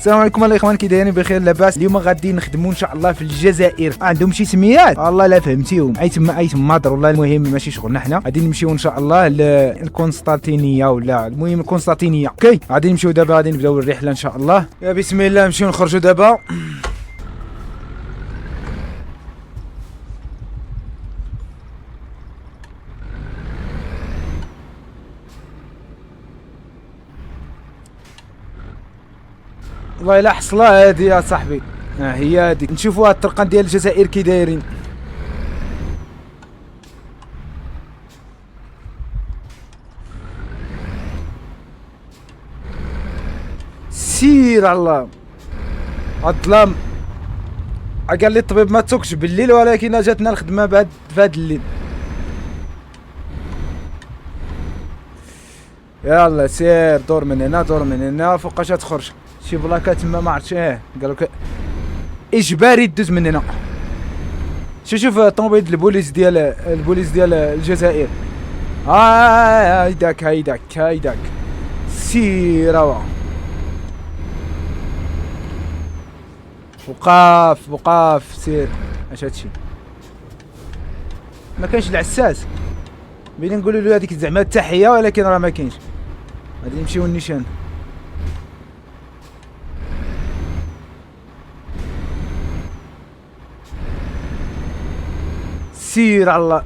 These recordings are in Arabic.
السلام عليكم الاخوان، كي دايرين؟ بخير لاباس. اليوم غادي نخدموا ان شاء الله في الجزائر. عندهم شي سميات والله لا فهمتيهم، اي تما هضر والله. المهم ماشي شغلنا حنا، غادي نمشيو ان شاء الله للقسطنطينيه ولا المهم القسطنطينيه. اوكي غادي نمشيو دابا، غادي نبداو الرحله ان شاء الله. يا بسم الله نمشيو نخرجوا دابا. والله الا حصله هادي يا صاحبي. هي هادي، نشوفوا هاد الطرقان ديال الجزائر كي دايرين. سير على الله. الظلام قال لي الطبيب ما تسوقش بالليل، ولكن جاتنا الخدمه بعد فهاد الليل. يلا سير، دور من هنا دور من هنا، فوقاش تخرج شي بلاكه تما ما عرفتش. قالوك اجباري دوز من هنا. شوف طوموبيل البوليس ديال الجزائر. هيداك سير. وقاف سير. اش هادشي؟ ما كانش العساس. بين نقولوا له هذيك زعما التحيه، ولكن راه ما كاينش. غادي نمشيو النيشان. سير على الله.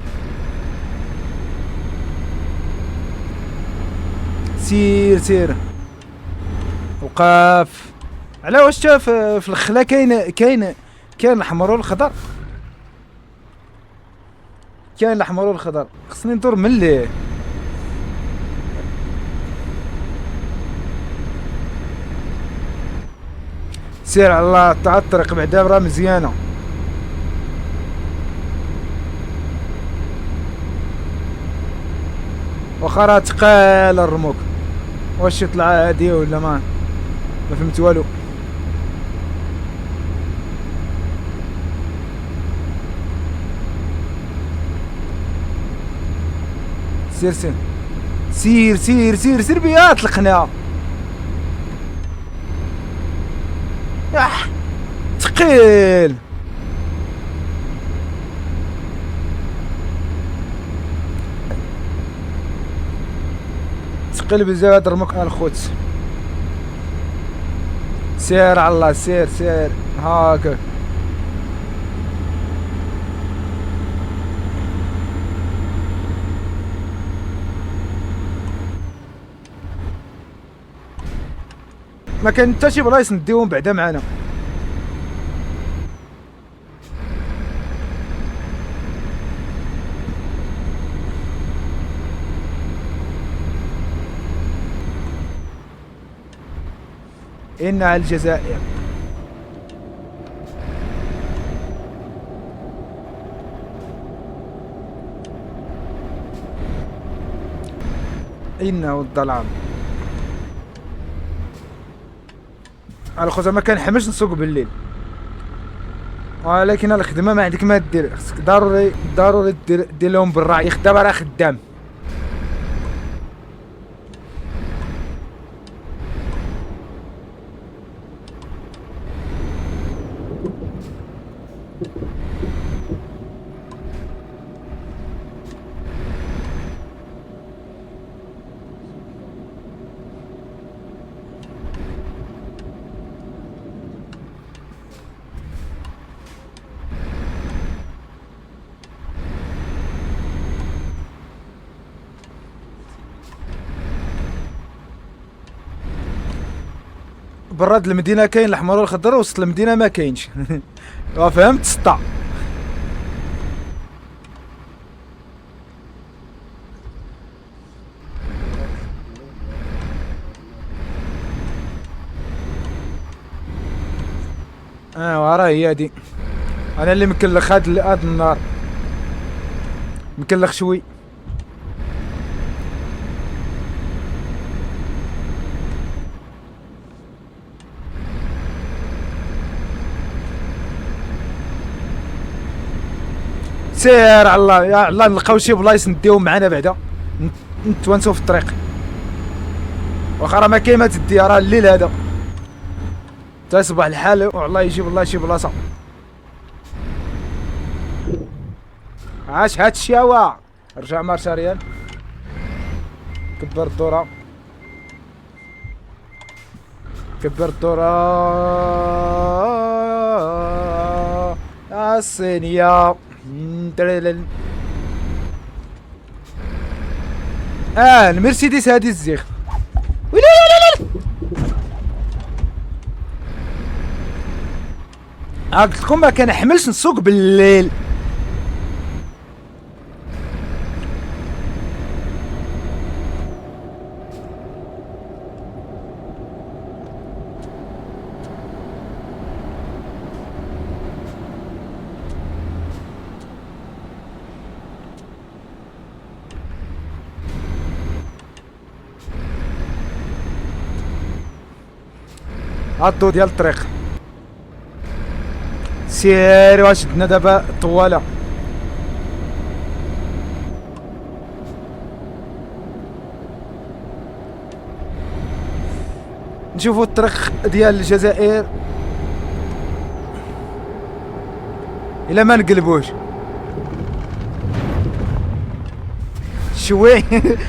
سير وقاف. على واش شاف في الخلا كاين الاحمر والخضر. كاين الاحمر والخضر، خصني ندور من ليه. سير على الله. تاع الطريق بعدا راه مزيانه. واخا راه تقال الرموك. واش يطلع عادي ولا ما فهمت والو. سير بيا طلقنا. ثقيل. ثقيل بزاف هاد الرموك الخوت. سير على الله. سير هاكا. ما كاين حتى شي بلايص نديوهم بعدا معانا. إنها الجزائر. إنه الظلام. على خوزا ما كنحملش نسوق بالليل، ولكن الخدمه ما عندك ما دير. خصك ضروري دير لهم بالراعي. خدام راه خدام. براد المدينه كاين الاحمر والخضر، وسط المدينه ما كاينش. فهمت سطا. راه هي هادي. انا اللي مكلخ هاد النار، مكلخ شوي. سير على الله. يا الله نلقاو شي بلايص نديهم معنا بعدا نتوانسو في الطريق. واخا راه ما كاين ما تدي، راه الليل هذا. تصبح الحال والله يجيب الله شي بلاصه. عاش هاد الشاوة. رجع مارشا ريال. كبر الدورة. كبر الدورة الصينية. المرسيدس هادي الزيخ. ويلي لا قلت لكم ما كنحملش نسوق بالليل. عطو ديال الطريق. سيري واش شدنا دابا الطواله. نشوفوا الطريق ديال الجزائر الا ما نقلبوش شوي.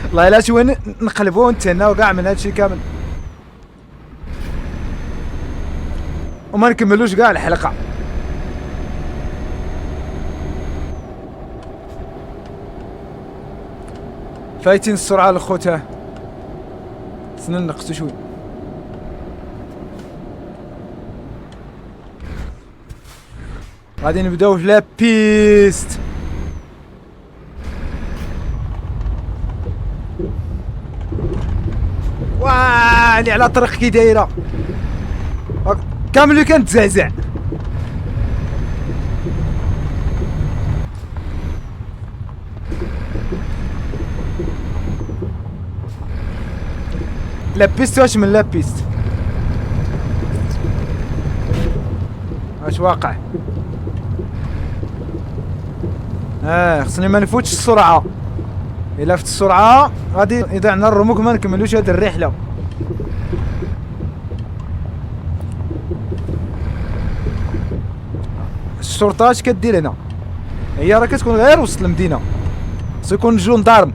والله الا شوي نقلبوه نتهناو كاع من هادشي كامل وما نكملوش كاع الحلقه. فايتين السرعه الخوت. خصنا نقصو شوي. غادي نبداو في لا بيست. واه اللي على طريق كي دايره كامل كان تزعزع. لا بيست واش من لا بيست اش واقع. خصني ما نفوتش السرعه. الا فت السرعه غادي يضيعنا الرموك ما نكملوش هاد الرحله. الشرطه اش كدير هنا؟ هي راه كتكون غير وسط المدينه. خصو يكون جندارم.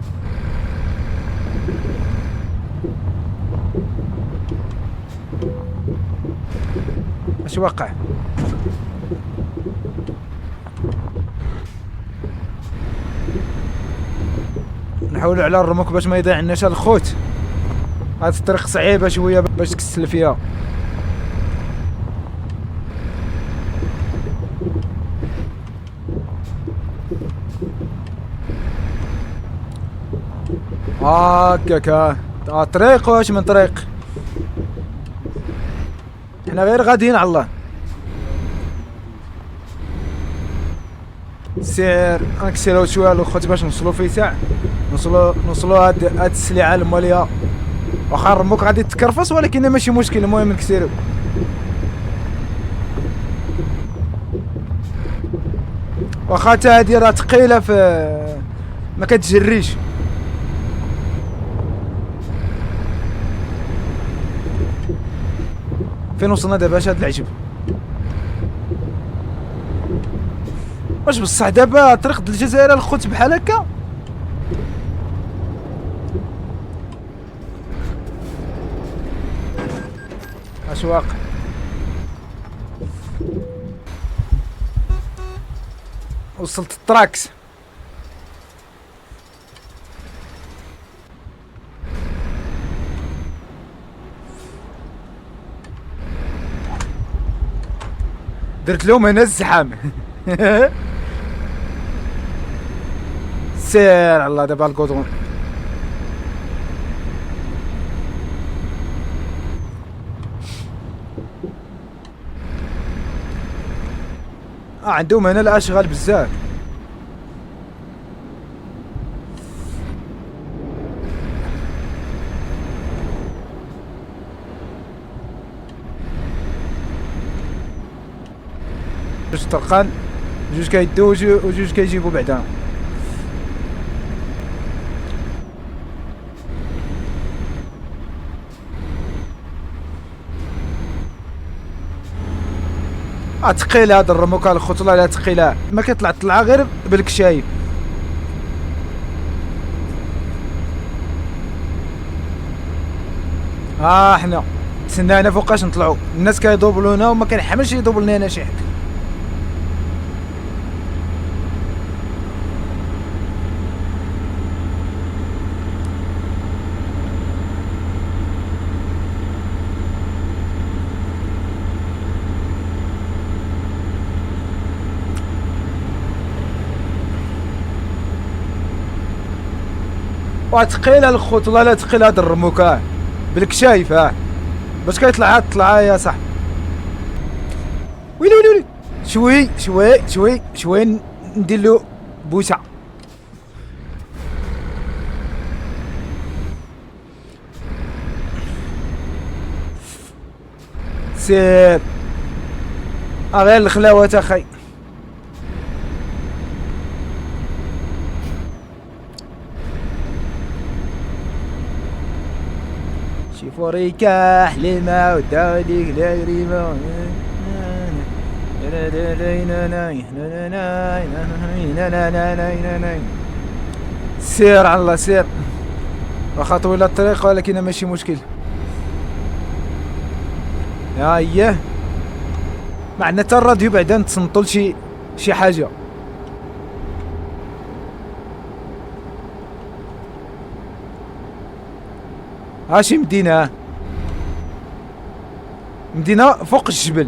اش واقع؟ نحاولوا على الرموك باش ما يضيعناش الخوت. هاد الطريق صعيبه شويه باش تكسل فيها. هاكاكا طريق واش من طريق. حنا غير غاديين على الله. سير نكسلو شويه الخوت باش نوصلو في ساعه. نوصلو هاد السلعه الماليه. واخا الرموك غادي تكرفص ولكن ماشي مشكل. المهم نكسلو. واخا تا هادي راه ثقيله في ما كتجريش. فين وصلنا دابا؟ اش هاد العجب؟ واش بصح دابا طريق الجزائر الخوت بحال هكا؟ اش واقع؟ وصلت الطراكس. درت لهم هنا الزحام. سير الله دابا الكودرون. عندهم هنا الاشغال بزاف. جوج طرقان جوج كيدو وجوج كيجيبو بعدا. ثقيل هذا الرموكا الخوت والله لا ثقيله، ما كيطلع طلعه غير بالكشايف. حنا تسنانا فوقاش نطلعوا، الناس كيدوبلونا وما كنحملش يدوبلني انا شي حد. ثقيل الخوت والله لا ثقيل هذا الرموكا بالكشايف. باش كيطلع هاد الطلعه يا صاحبي. ويلي ويلي ويلي، شوي شوي شوي شوي ندير له بوسه. سير غير الخلاوات اخي. شي فوريكا حليمة وداليك لا غريبة. سير على الله سير، واخا طويلة الطريق ولكن ماشي مشكل. اييه ما عندنا حتى الراديو بعدا نتصنتو شي حاجة. شي مدينة فوق الجبل.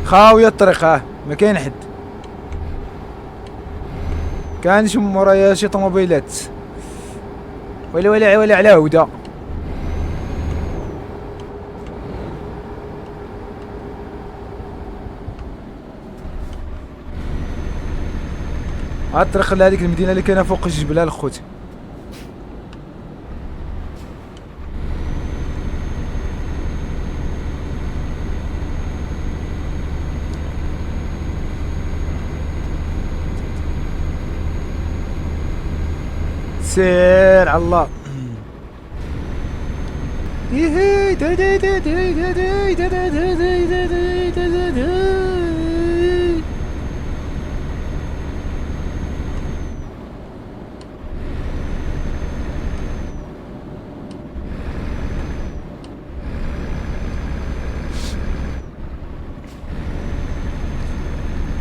خاوية الطريق ما كاين حد، كان شي مورايا شي طوموبيلات. ولا على هدى. هاد الطريق لهاديك المدينة اللي كاينة فوق الجبل الخوت. سير على الله.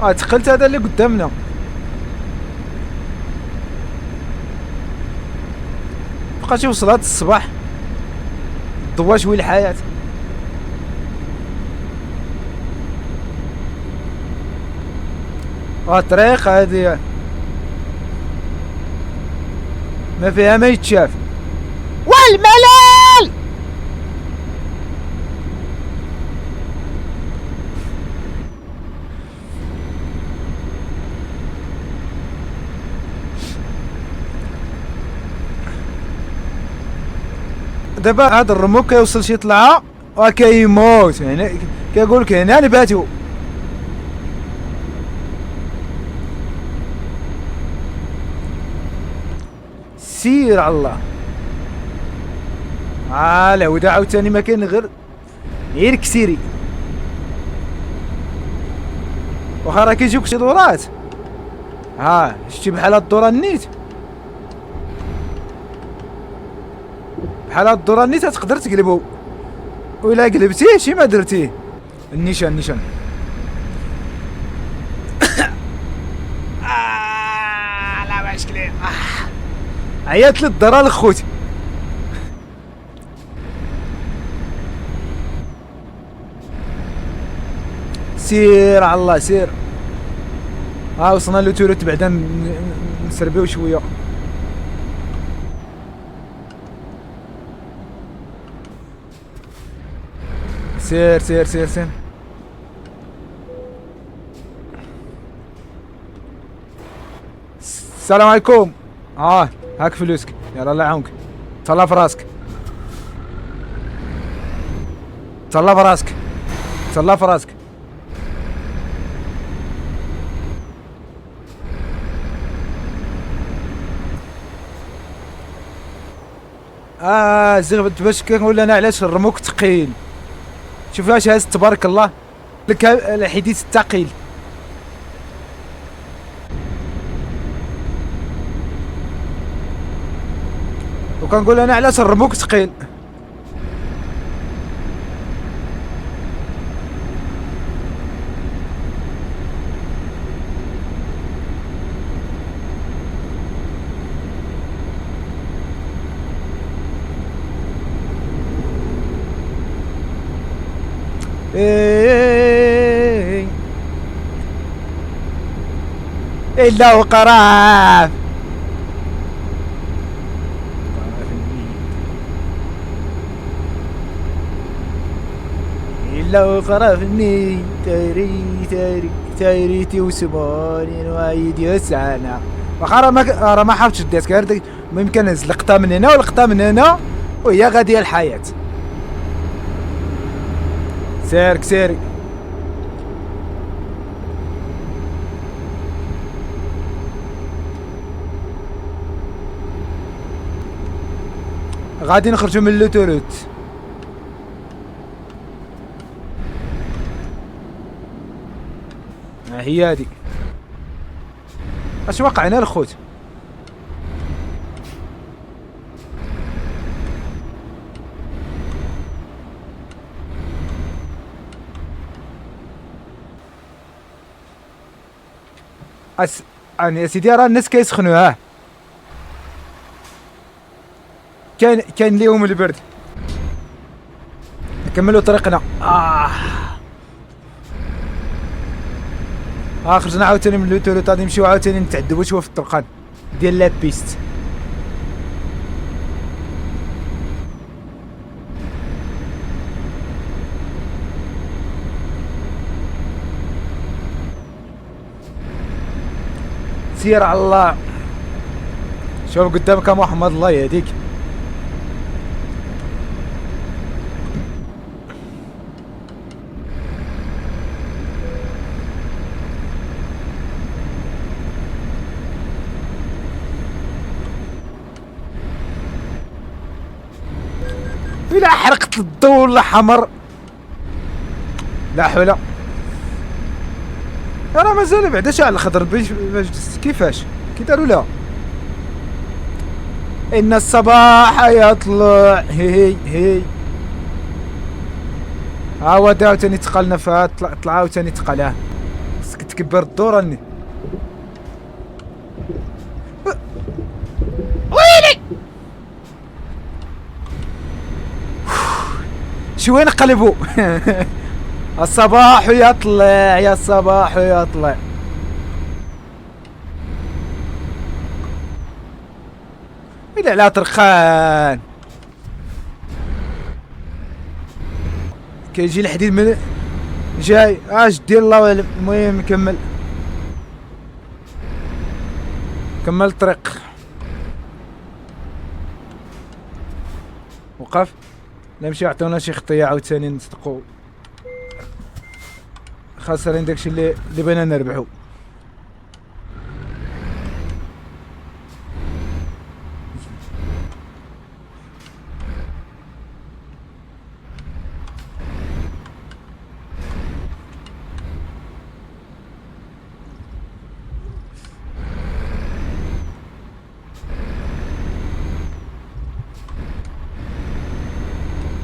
دخلت هذا اللي قدامنا. بقى يوصل هاد الصباح ضوا شوي الحياة. الطريق هادي ما فيها ما يتشاف. والملل دابا هاد الرموك كيوصل شي طلعه وكيموت، يعني كيقولك هنا نباتو. سير على الله. الهدى عاوتاني ما كاين غير كسيري. واخا راه كيجيوك شي دورات، شتي بحال هاد الدورة النيت، بحال هاد الدورة النيت تقدر تقلبو، وإلا قلبتيه شي ما درتيه. النيشان لا مشكلة. عيطت للدار الخوت. سير على الله سير. وصلنا لو توريت بعدا نسربيو شويه. سير سير سير سير. السلام عليكم. هاك فلوسك، يلا الله يعاونك. تهلا في راسك، تهلا في راسك، تهلا في راسك. زغبت باش كنقول انا علاش الرموك ثقيل. شوف اش هاز تبارك الله لك الحديث الثقيل. وكنقول انا علاش الرموك ثقيل. إيه إلا وقراف إلا وقرفني تاري تاري تاريتي وسموني نوايدي وسعنا. واخا راه ما حاولتش ديت كان ممكن نهز لقطة من هنا ولقطة من هنا وهي غادية الحياة. سيرك سيري. غادي نخرجوا من لوتوروت. هي هادي. اش وقعنا الخوت؟ يا سيدي راه الناس كيسخنوا. كاين ليهم البرد. نكملوا طريقنا. خرجنا عاوتاني من لوتوروت. غادي نمشيو عاوتاني نتعدوا شويه في الطرقان ديال لا بيست. سير على الله. شوف قدامك محمد الله يهديك. إلا حرقت الضوء ولا حمر لا حول. راه مازال بعدا شعل الخضر كيفاش كي داروا لها. إن الصباح يطلع. هي هو دا عاوتاني تقالنا فيها. طلع عاوتاني تقالها. خصك تكبر الدور راني. ويلي شويه نقلبوا. الصباح يطلع يا الصباح يطلع. إلا على طرخان كيجي الحديد من جاي. دير الله اعلم. المهم كمل الطريق. وقف. لا نمشيو يعطيونا شي خطيه عاوتاني نصدقوا. خاسرين داكشي اللي بغينا نربحو.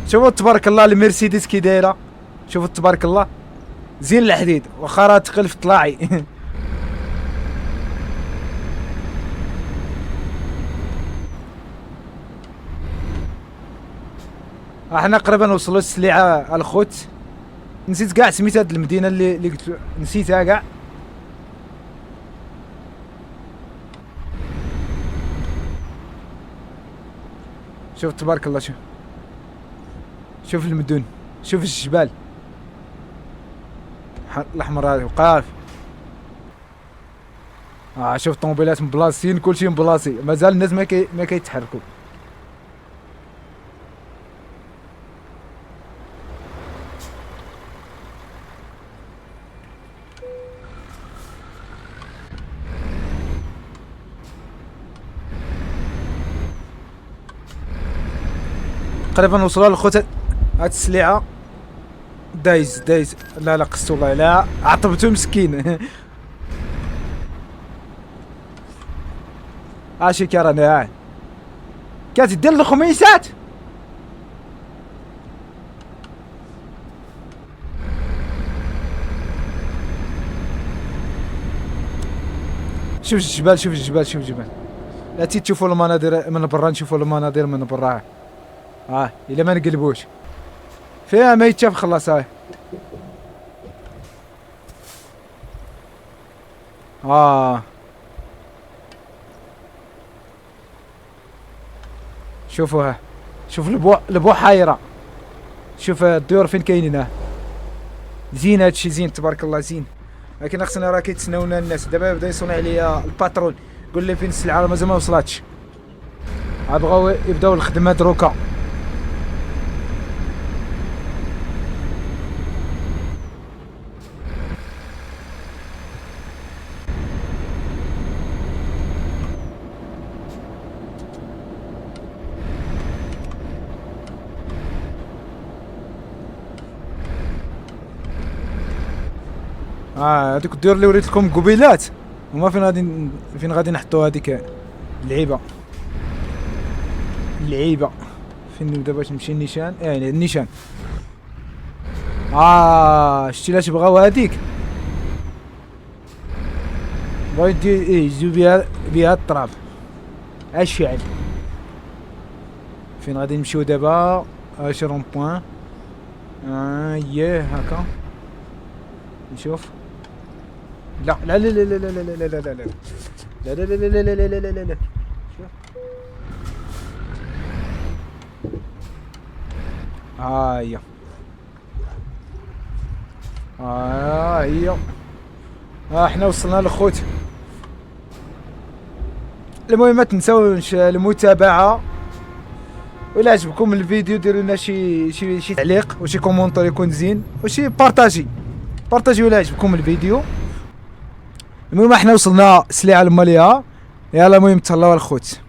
شوفوا تبارك الله المرسيدس كي دايره. شوفوا تبارك الله زين الحديد واخا راه تقل في طلاعي. احنا قريبا وصلوا السلعه الخوت. نسيت كاع سميت هاد المدينه اللي قلت نسيتها كاع. شوف تبارك الله. شوف المدن. شوف الجبال الاحمر هذا وقاف. شوف طوموبيلات مبلاصين كلشي مبلاصي. مازال الناس ما كيتحركوا. تقريبا وصلوا للخوت. هاد السلعه دايز. لا قصت والله، لا عطبتو مسكين. شي كرنا كتدير الخميسات. شوف الجبال. لا تشوفوا المناظر من برا، نشوفوا المناظر من برا. الا ما نقلبوش فيها ما يتشاف خلاص. شوفوها، شوف البحيرة، شوف الطيور فين كاينين. زين هادشي، زين تبارك الله زين. لكن خصنا راه كيتسناونا الناس. دابا بدا يصوني عليا الباترون يقول لي فين السلعه، مازال ما وصلاتش. بغاو يبداو الخدمه دروكا. هذوك الديور اللي وريت لكم قبيلات هما فين غادي نحطوا هذيك اللعيبه. فين نبدا باش نمشي النيشان؟ النيشان. شتي لاش بغاو هذيك، بغاو يجيو بها التراب. فعل فين غادي نمشيو دابا؟ شي رون بوين. هكا نشوف. لا هي حنا وصلنا للخوت. المهم ما تنساوش المتابعة، ولا عجبكم الفيديو ديروا لنا شي تعليق وشي كومونتير يكون زين، وشي بارطاجي ولا عجبكم الفيديو. المهم احنا وصلنا السلعة المالية. يلا المهم تهلاو الخوت.